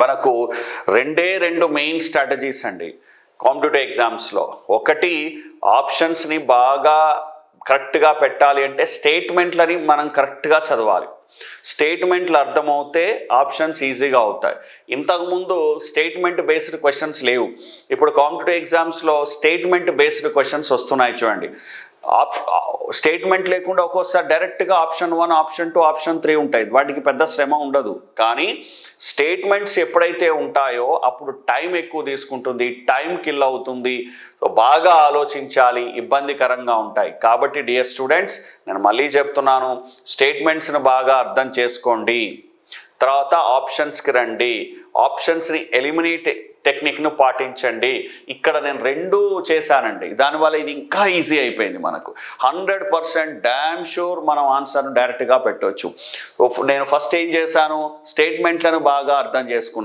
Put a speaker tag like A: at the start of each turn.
A: మనకు రెండు main strategies అండి కాంపిటేటివ్ ఎగ్జామ్స్లో. ఒకటి, ఆప్షన్స్ని బాగా కరెక్ట్గా పెట్టాలి అంటే స్టేట్మెంట్లని మనం కరెక్ట్గా చదవాలి. స్టేట్మెంట్లు అర్థమవుతే ఆప్షన్స్ ఈజీగా అవుతాయి. ఇంతకుముందు స్టేట్మెంట్ బేస్డ్ క్వశ్చన్స్ లేవు. ఇప్పుడు కాంపిటేటివ్ ఎగ్జామ్స్లో స్టేట్మెంట్ బేస్డ్ క్వశ్చన్స్ వస్తున్నాయి చూడండి. స్టేట్మెంట్ లేకుండా ఒక్కోసారి డైరెక్ట్గా ఆప్షన్ 1, ఆప్షన్ 2, ఆప్షన్ 3 ఉంటాయి. వాటికి పెద్ద శ్రమ ఉండదు. కానీ స్టేట్మెంట్స్ ఎప్పుడైతే ఉంటాయో అప్పుడు టైం ఎక్కువ తీసుకుంటుంది, టైం కిల్ అవుతుంది, బాగా ఆలోచించాలి, ఇబ్బందికరంగా ఉంటాయి. కాబట్టి డియర్ స్టూడెంట్స్, నేను మళ్ళీ చెప్తున్నాను, స్టేట్మెంట్స్ని బాగా అర్థం చేసుకోండి. తర్వాత ఆప్షన్స్కి రండి, ఆప్షన్స్ని ఎలిమినేట్ టెక్నిక్ను పాటించండి. ఇక్కడ నేను 2 చేశానండి. దానివల్ల ఇది ఇంకా ఈజీ అయిపోయింది మనకు. 100% డ్యామ్ షూర్ మనం ఆన్సర్ను డైరెక్ట్గా పెట్టవచ్చు. నేను ఫస్ట్ ఏం చేశాను, స్టేట్మెంట్లను బాగా అర్థం చేసుకున్నాను.